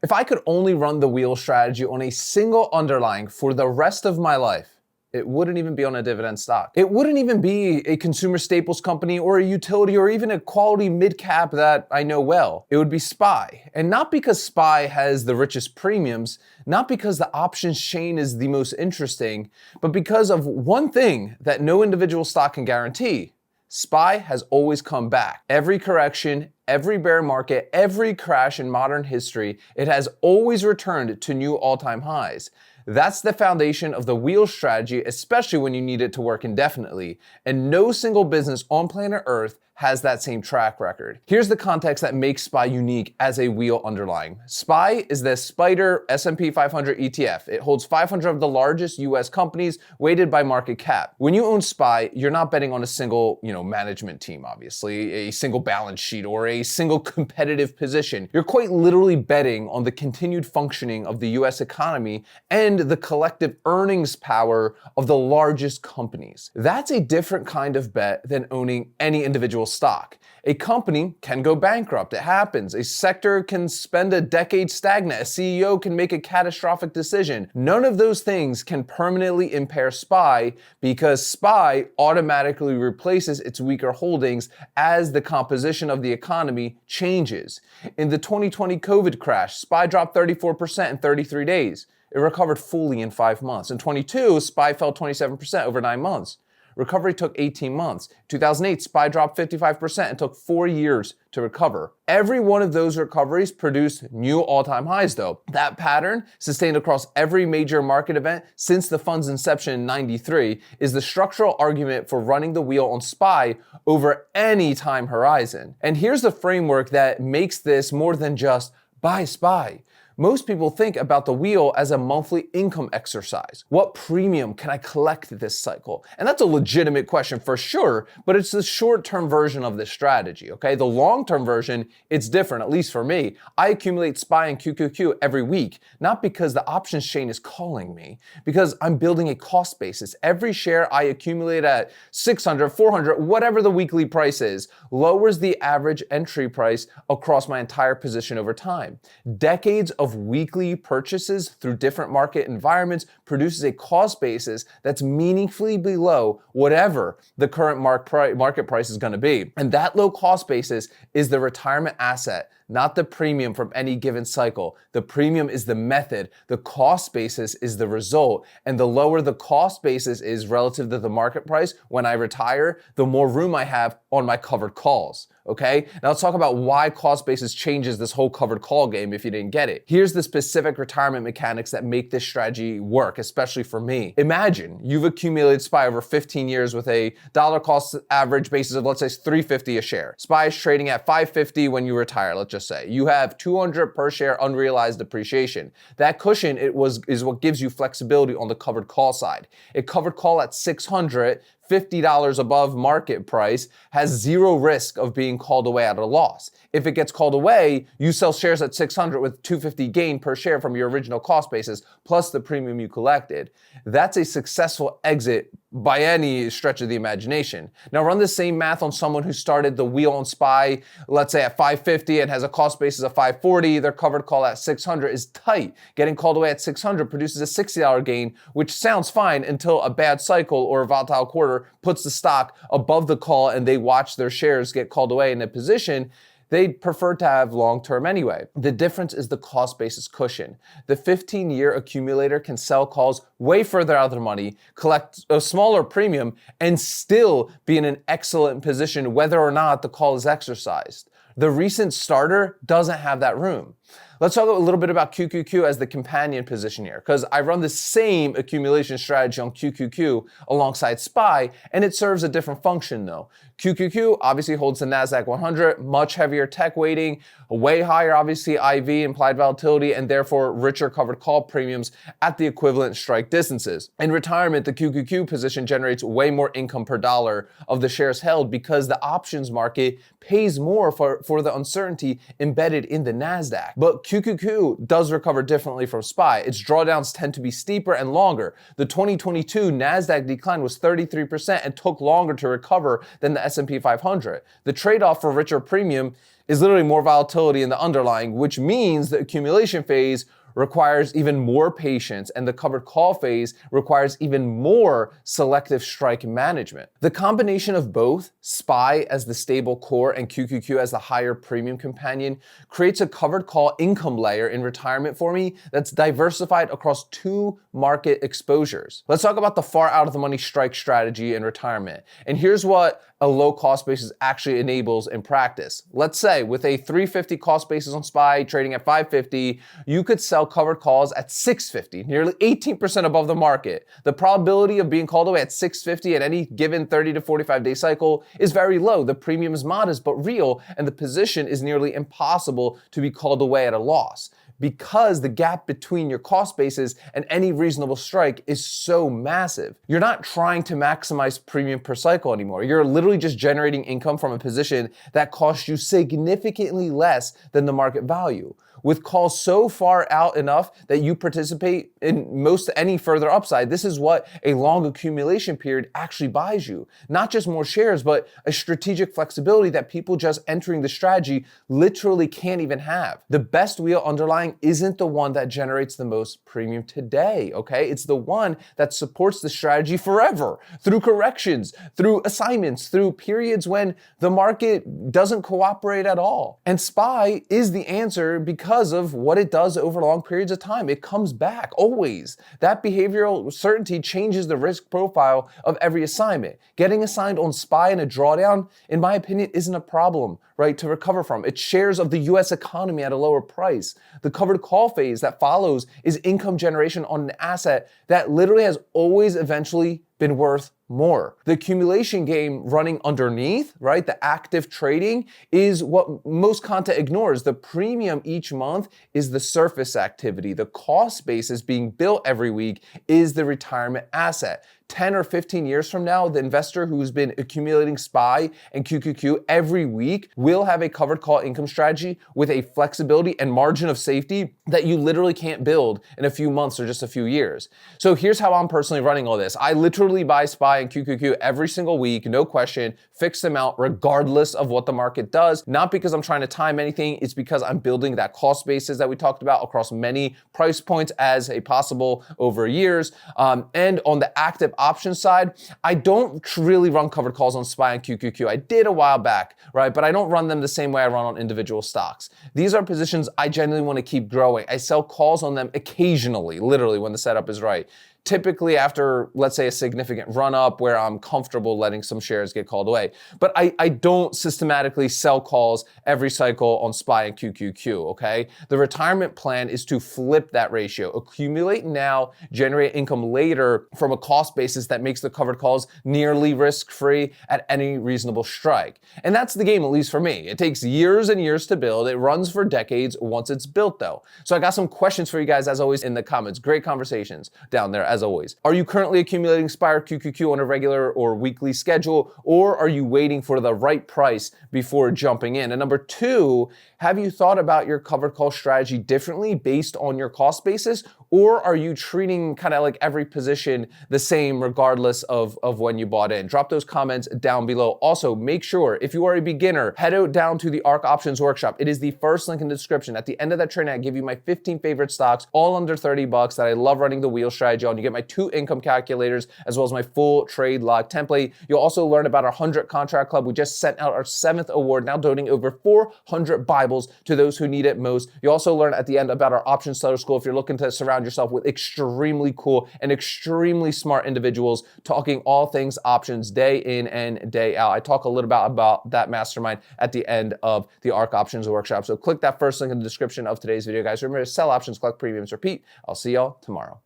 If I could only run the wheel strategy on a single underlying for the rest of my life, it wouldn't even be on a dividend stock. It wouldn't even be a consumer staples company or a utility or even a quality mid-cap that I know well. It would be SPY. And not because SPY has the richest premiums, not because the options chain is the most interesting, but because of one thing that no individual stock can guarantee. SPY has always come back. Every correction, every bear market, every crash in modern history, it has always returned to new all-time highs. That's the foundation of the wheel strategy, especially when you need it to work indefinitely. And no single business on planet Earth has that same track record. Here's the context that makes SPY unique as a wheel underlying. SPY is the Spider S&P 500 ETF. It holds 500 of the largest US companies weighted by market cap. When you own SPY, you're not betting on a single, management team, obviously, a single balance sheet or a single competitive position. You're quite literally betting on the continued functioning of the US economy and the collective earnings power of the largest companies. That's a different kind of bet than owning any individual stock. A company can go bankrupt. It happens. A sector can spend a decade stagnant. A CEO can make a catastrophic decision. None of those things can permanently impair SPY because SPY automatically replaces its weaker holdings as the composition of the economy changes. In the 2020 COVID crash, SPY dropped 34% in 33 days. It recovered fully in 5 months. In 22, SPY fell 27% over 9 months. Recovery took 18 months. 2008, SPY dropped 55% and took 4 years to recover. Every one of those recoveries produced new all-time highs though. That pattern, sustained across every major market event since the fund's inception in '93, is the structural argument for running the wheel on SPY over any time horizon. And here's the framework that makes this more than just buy SPY. Most people think about the wheel as a monthly income exercise. What premium can I collect this cycle? And that's a legitimate question for sure, but it's the short-term version of this strategy, okay? The long-term version, it's different, at least for me. I accumulate SPY and QQQ every week, not because the options chain is calling me, because I'm building a cost basis. Every share I accumulate at 600, 400, whatever the weekly price is, lowers the average entry price across my entire position over time. Decades of weekly purchases through different market environments produces a cost basis that's meaningfully below whatever the current market price is going to be. And that low cost basis is the retirement asset, not the premium from any given cycle. The premium is the method. The cost basis is the result. And the lower the cost basis is relative to the market price when I retire, the more room I have on my covered calls. Okay? Now let's talk about why cost basis changes this whole covered call game if you didn't get it. Here's the specific retirement mechanics that make this strategy work, especially for me. Imagine you've accumulated SPY over 15 years with a dollar cost average basis of, let's say, $3.50 a share. SPY is trading at $5.50 when you retire, let's just say. You have $200 per share unrealized appreciation. That cushion is what gives you flexibility on the covered call side. A covered call at $600, $50 above market price, has zero risk of being called away at a loss. If it gets called away, you sell shares at $600 with $250 gain per share from your original cost basis, plus the premium you collected. That's a successful exit by any stretch of the imagination. Now run the same math on someone who started the wheel on SPY, let's say at $5.50 and has a cost basis of $5.40, their covered call at $600 is tight. Getting called away at $600 produces a $60 gain, which sounds fine until a bad cycle or a volatile quarter puts the stock above the call and they watch their shares get called away in a position they'd prefer to have long-term anyway. The difference is the cost basis cushion. The 15-year accumulator can sell calls way further out of the money, collect a smaller premium, and still be in an excellent position whether or not the call is exercised. The recent starter doesn't have that room. Let's talk a little bit about QQQ as the companion position here, because I run the same accumulation strategy on QQQ alongside SPY, and it serves a different function though. QQQ obviously holds the NASDAQ 100, much heavier tech weighting, way higher obviously IV, implied volatility, and therefore richer covered call premiums at the equivalent strike distances. In retirement, the QQQ position generates way more income per dollar of the shares held because the options market pays more for the uncertainty embedded in the NASDAQ. But QQQ does recover differently from SPY. Its drawdowns tend to be steeper and longer. The 2022 NASDAQ decline was 33% and took longer to recover than the S&P 500. The trade-off for richer premium is literally more volatility in the underlying, which means the accumulation phase requires even more patience, and the covered call phase requires even more selective strike management. The combination of both, SPY as the stable core and QQQ as the higher premium companion, creates a covered call income layer in retirement for me that's diversified across two market exposures. Let's talk about the far out of the money strike strategy in retirement. And here's what a low cost basis actually enables in practice. Let's say with a 350 cost basis on SPY trading at 550, you could sell covered calls at 650, nearly 18% above the market. The probability of being called away at 650 at any given 30 to 45 day cycle is very low. The premium is modest but real, and the position is nearly impossible to be called away at a loss, because the gap between your cost basis and any reasonable strike is so massive. You're not trying to maximize premium per cycle anymore. You're literally just generating income from a position that costs you significantly less than the market value, with calls so far out enough that you participate in most any further upside. This is what a long accumulation period actually buys you. Not just more shares, but a strategic flexibility that people just entering the strategy literally can't even have. The best wheel underlying isn't the one that generates the most premium today, okay? It's the one that supports the strategy forever, through corrections, through assignments, through periods when the market doesn't cooperate at all. And SPY is the answer because of what it does over long periods of time. It comes back always. That behavioral certainty changes the risk profile of every assignment. Getting assigned on SPY in a drawdown, in my opinion, isn't a problem, right, to recover from. It's shares of the US economy at a lower price. The covered call phase that follows is income generation on an asset that literally has always eventually been worth more. The accumulation game running underneath, right, the active trading, is what most content ignores. The premium each month is the surface activity. The cost basis being built every week is the retirement asset. 10 or 15 years from now, the investor who's been accumulating SPY and QQQ every week will have a covered call income strategy with a flexibility and margin of safety that you literally can't build in a few months or just a few years. So here's how I'm personally running all this. I literally buy SPY and QQQ every single week, no question, fixed amount regardless of what the market does. Not because I'm trying to time anything, it's because I'm building that cost basis that we talked about across many price points as a possible over years. And on the active option side, I don't really run covered calls on SPY and QQQ. I did a while back, right? But I don't run them the same way I run on individual stocks. These are positions I genuinely want to keep growing. I sell calls on them occasionally, literally when the setup is right. Typically after, let's say, a significant run up where I'm comfortable letting some shares get called away. But I don't systematically sell calls every cycle on SPY and QQQ, okay? The retirement plan is to flip that ratio. Accumulate now, generate income later from a cost basis that makes the covered calls nearly risk-free at any reasonable strike. And that's the game, at least for me. It takes years and years to build. It runs for decades once it's built though. So I got some questions for you guys as always in the comments. Great conversations down there as always. Are you currently accumulating SPY or QQQ on a regular or weekly schedule, or are you waiting for the right price before jumping in? And number two, have you thought about your covered call strategy differently based on your cost basis, or are you treating kind of like every position the same regardless of when you bought in? Drop those comments down below. Also, make sure if you are a beginner, head out down to the Ark Options Workshop. It is the first link in the description. At the end of that training, I give you my 15 favorite stocks, all under $30 that I love running the wheel strategy on. You get my 2 income calculators as well as my full trade log template. You'll also learn about our 100 contract club. We just sent out our 7th award, now donating over 400 Bibles to those who need it most. You also learn at the end about our option seller school if you're looking to surround yourself with extremely cool and extremely smart individuals talking all things options day in and day out. I talk a little bit about that mastermind at the end of the Ark Options Workshop. So click that first link in the description of today's video, guys. Remember to sell options, collect premiums, repeat. I'll see y'all tomorrow.